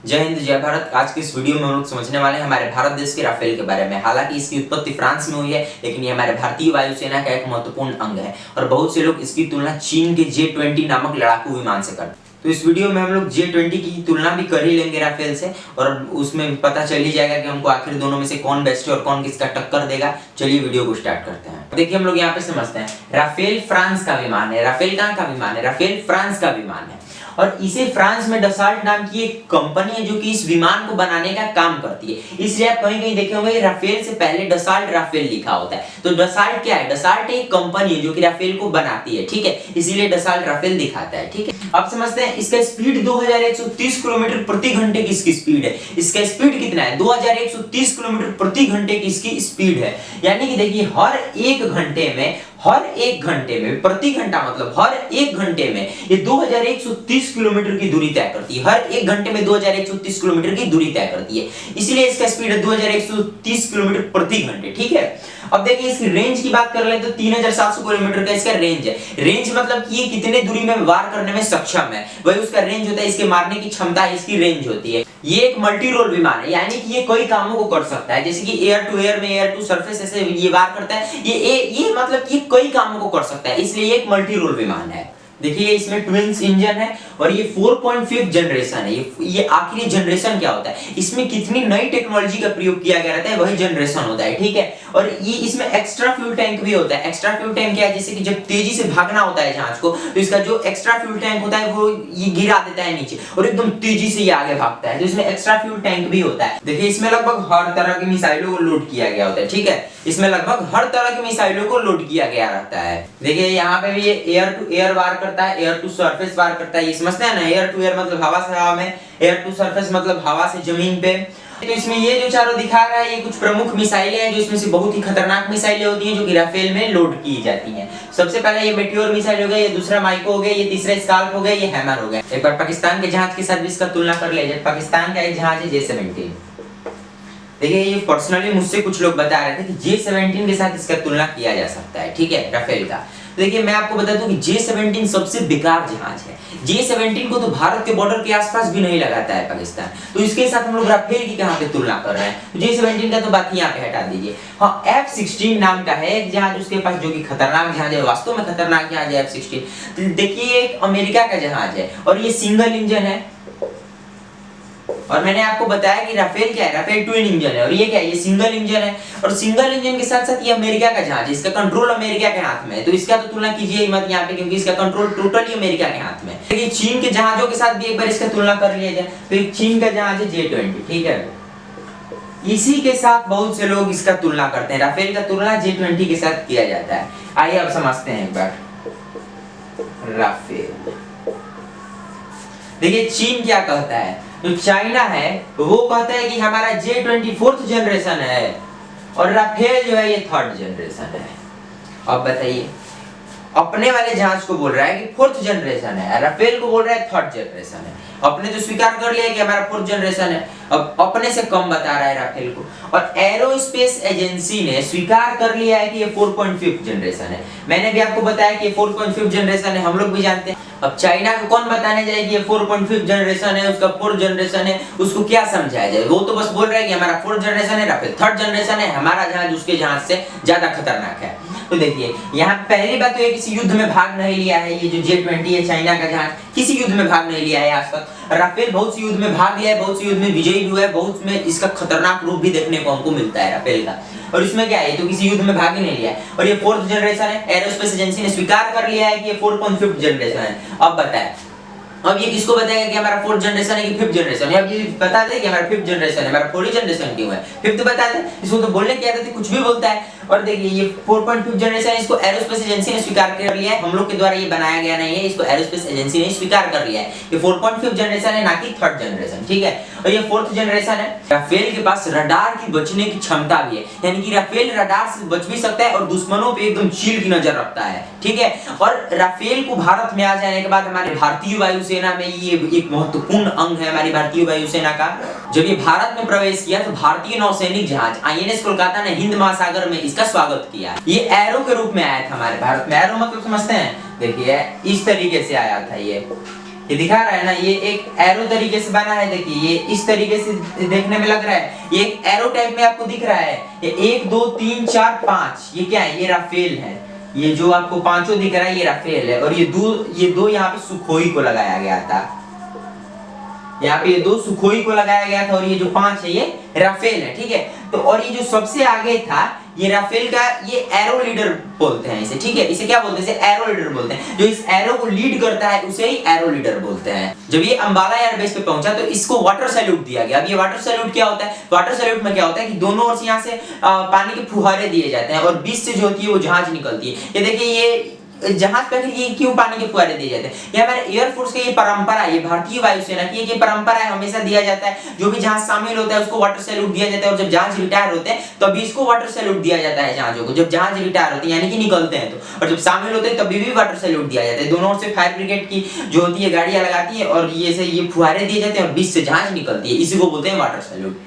जय हिंद जय भारत। आज की इस वीडियो में हम लोग समझने वाले हैं हमारे भारत देश के राफेल के बारे में। हालांकि इसकी उत्पत्ति फ्रांस में हुई है, लेकिन ये हमारे भारतीय वायुसेना का एक महत्वपूर्ण अंग है और बहुत से लोग इसकी तुलना चीन के J-20 नामक लड़ाकू विमान से करते हैं। तो इस वीडियो में हम लोग J-20 की तुलना भी कर ही लेंगे राफेल से और उसमें पता चल ही जाएगा कि हमको आखिर दोनों में से कौन बेस्ट है और कौन किसका टक्कर देगा। चलिए वीडियो को स्टार्ट करते हैं। देखिए हम लोग यहाँ पे समझते हैं, राफेल फ्रांस का विमान है। राफेल कहाँ का विमान है? राफेल फ्रांस का विमान है और इसे फ्रांस में डसाल्ट नाम की एक कंपनी है जो कि इस विमान को बनाने का काम करती है। इसलिए आप कहीं कहीं देखे होंगे राफेल से पहले डसाल्ट राफेल लिखा होता है। तो डसाल्ट क्या है? डसाल्ट एक कंपनी है जो कि राफेल को बनाती है, ठीक है, इसीलिए डसाल्ट राफेल दिखाता है, ठीक है। अब समझते हैं, इसका स्पीड 2130 किलोमीटर प्रति घंटे की इसकी स्पीड है। इसका स्पीड कितना है? 2130 किलोमीटर प्रति घंटे की इसकी स्पीड है। यानी कि देखिए हर एक घंटे में प्रति घंटा मतलब हर एक घंटे में ये 2130 किलोमीटर की दूरी तय करती है। हर एक घंटे में 2130 किलोमीटर की दूरी तय करती है, इसलिए इसका स्पीड है 2130 किलोमीटर प्रति घंटे, ठीक है। अब देखिए इसकी रेंज की बात कर ले तो 3700 किलोमीटर का इसका रेंज है। रेंज मतलब कि ये कितने दूरी में वार करने में सक्षम है, वही उसका रेंज होता है। इसके मारने की क्षमता इसकी रेंज होती है। ये एक मल्टी रोल विमान है, यानी कि ये कई कामों को कर सकता है, जैसे कि एयर टू एयर में, एयर टू सरफेस ऐसे ये वार करता है। ये मतलब कि कई कामों को कर सकता है, इसलिए एक मल्टी रोल विमान है। देखिए इसमें ट्विंस इंजन है और ये 4.5 जनरेशन है। ये आखिरी जनरेशन क्या होता है, इसमें कितनी नई टेक्नोलॉजी का प्रयोग किया गया रहता है, वही जनरेशन होता है, ठीक है। और ये इसमें एक्स्ट्रा फ्यूल टैंक भी होता है। एक्स्ट्रा फ्यूल टैंक क्या है? जैसे कि जब तेजी से भागना होता है जहाज को, तो इसका जो एक्स्ट्रा फ्यूल टैंक होता है वो ये गिरा देता है नीचे और एकदम तेजी से ये आगे भागता है, तो इसमें एक्स्ट्रा फ्यूल टैंक भी होता है। देखिए इसमें लगभग हर तरह की मिसाइलों को लोड किया गया होता है, ठीक है। इसमें लगभग हर तरह की मिसाइलों को लोड किया गया रहता है। देखिए यहाँ पे भी ये एयर टू एयर वार करता है, एयर टू सरफेस वार करता है। ये समझते हैं ना, एयर टू एयर मतलब हवा से हवा में, एयर टू सरफेस मतलब हवा से जमीन पे। तो इसमें ये जो चारों दिखा रहा है ये कुछ प्रमुख मिसाइलें हैं, जो इसमें से बहुत ही खतरनाक मिसाइलें होती हैं जो कि राफेल में लोड की जाती हैं। सबसे पहले ये मेटियोर मिसाइल हो गया, ये दूसरा माइको हो गया, ये तीसरा स्काल्प हो गया, ये हैमर हो गया। एक बार पाकिस्तान के जहाज के साथ भी इसका तुलना कर ले। पाकिस्तान का एक जहाज है J-17। देखिए ये पर्सनली मुझसे कुछ लोग बता रहे थे कि J-17 के साथ इसका तुलना किया जा सकता है, ठीक है, राफेल का। देखिए मैं आपको बता दूं कि J-17 सबसे बेकार जहाज है। J-17 को तो भारत के बॉर्डर के आसपास भी नहीं लगाता है पाकिस्तान, तो इसके साथ हम लोग राफेल की कहां पे तुलना कर रहे हैं? तो J-17 का तो बात यहाँ पे हटा दीजिए। हाँ, F-16 नाम का है एक जहाज उसके पास, जो कि खतरनाक जहाज है, वास्तव में खतरनाक जहाज है F-16। तो देखिए एक अमेरिका का जहाज है और ये सिंगल इंजन है। और मैंने आपको बताया कि राफेल क्या है? राफेल ट्विन इंजन है और ये क्या है? ये सिंगल इंजन है। और सिंगल इंजन के साथ साथ ये अमेरिका का जहाज है, इसका कंट्रोल अमेरिका के हाथ में है, तो इसका तो तुलना कीजिए ही मत यहाँ पे, क्योंकि इसका कंट्रोल टोटली अमेरिका के हाथ में है। देखिए चीन के जहाजों के साथ भी एक बार इसका तुलना कर लिया जाए, तो एक चीन का जहाज है J-20, ठीक है। इसी के साथ बहुत से लोग इसका तुलना करते हैं, राफेल का तुलना J-20 के साथ किया जाता है। आइए अब समझते हैं एक बार राफेल। देखिए चीन क्या कहता है, तो चाइना है वो कहता है कि हमारा J-20 4th जनरेशन है और राफेल जो है ये 3rd जनरेशन है। अब बताइए, अपने वाले जहाज को बोल रहा है कि 4th जनरेशन है, राफेल को बोल रहा है 3rd जनरेशन है। अपने तो स्वीकार कर लिया कि हमारा 4th जनरेशन है, अब अपने से कम बता रहा है राफेल को। और एरोस्पेस एजेंसी ने स्वीकार कर लिया है कि ये 4.5 जनरेशन है। मैंने भी आपको बताया कि ये 4.5 जनरेशन है, हम लोग भी जानते हैं। अब चाइना को कौन बताने जाए कि ये 4.5 जनरेशन है, उसका 4th जनरेशन है, उसको क्या समझाया जाए? वो तो बस बोल रहा है कि हमारा 4th जनरेशन है, राफेल 3rd जनरेशन है, हमारा जहाज उसके जहाज से ज्यादा खतरनाक है। तो देखिए यहाँ पहली बात तो ये किसी युद्ध में भाग नहीं लिया है। ये जो J-20 है चाइना का जहाज, किसी युद्ध में भाग नहीं लिया है आज तक। राफेल बहुत सी युद्ध में भाग लिया है, बहुत सी युद्ध में विजयी भी हुआ है, बहुत में इसका खतरनाक रूप भी देखने को हमको मिलता है राफेल का। और इसमें क्या है, तो किसी युद्ध में भाग ही नहीं लिया है और ये 4th जनरेशन है। एरोस्पेस एजेंसी ने स्वीकार कर लिया है कि ये 4.5 जनरेशन है। अब बताएं, अब ये किसको बताएगा कि हमारा 4th जनरेशन है कि 5th जनरेशन है? अब ये बता दे कि हमारा 5th जनरेशन है, हमारा 4th जनरेशन क्यों है? 5th बता दे, इसको तो बोलने की आदत है, कुछ भी बोलता है। और देखिए ये 4.5 जनरेशन है, इसको एरोस्पेस एजेंसी ने स्वीकार कर लिया है, हम लोग के द्वारा ये बनाया गया नहीं है, इसको एरोस्पेस एजेंसी ने स्वीकार कर लिया है। ये 4.5 जनरेशन है, ना कि 3rd जनरेशन, ठीक है। और ये 4th जनरेशन है। राफेल के पास रडार की बचने की क्षमता भी है, यानी कि राफेल रडार से बच भी सकता है और दुश्मनों पे एकदम चील की नजर रखता है, ठीक है। और राफेल को भारत में आ जाने के बाद हमारे भारतीय वायुसेना में ये एक महत्वपूर्ण अंग है हमारी भारतीय वायुसेना का। जब ये भारत में प्रवेश किया तो भारतीय नौसैनिक जहाज INS कोलकाता ने हिंद महासागर में इसका स्वागत किया। ये एरो के रूप में आया था हमारे भारत में। एरो मतलब समझते हैं? देखिए इस तरीके से आया था ये, ये दिखा रहा है ना, ये एक एरो तरीके से बना है। देखिए ये इस तरीके से देखने में लग रहा है, ये एक एरो टाइप में आपको दिख रहा है। ये 1 2 3 4 5 ये क्या है? ये राफेल है। ये जो आपको पांचों दिख रहा है ये राफेल है। और ये दो यहाँ पे सुखोई को लगाया गया था। यहाँ पे ये 2 सुखोई को लगाया गया था और ये जो 5 है ये राफेल है, ठीक है। तो और ये जो सबसे आगे था ये राफेल का, ये एरो लीडर बोलते हैं इसे, ठीक है। इसे क्या बोलते हैं? इसे एरो लीडर बोलते हैं। जो इस एरो को लीड करता है उसे ही एरो लीडर बोलते हैं। जब ये अंबाला एयरबेस पे पहुंचा तो इसको वाटर सैल्यूट दिया गया। अब ये वाटर सैल्यूट क्या होता है? वाटर सैल्यूट में क्या होता है कि दोनों ओर से यहाँ से पानी के फुहारे दिए जाते हैं और बीच से जो होती है वो जहाज निकलती है। ये देखिए ये जहाज पे ये क्यों पानी के फुहारे दिए जाते हैं? ये हमारे एयरफोर्स की ये परंपरा है, ये भारतीय वायुसेना की ये परंपरा है, हमेशा दिया जाता है। जो भी जहाज शामिल होता है उसको वाटर सैल्यूट दिया जाता है। और जब जहाज रिटायर होते हैं तभी इसको वाटर सैल्यूट दिया जाता है जहाजों को। जब जहाज रिटायर होते हैं यानी कि निकलते हैं तो, और जब शामिल होते हैं तभी भी वाटर सैल्यूट दिया जाता है। दोनों ओर से फायर ब्रिगेड की जो होती है गाड़ियां लगाती है और ये फुहारे दिए जाते हैं और बीच से जहाज निकलती है, इसी को बोलते हैं वाटर सैल्यूट।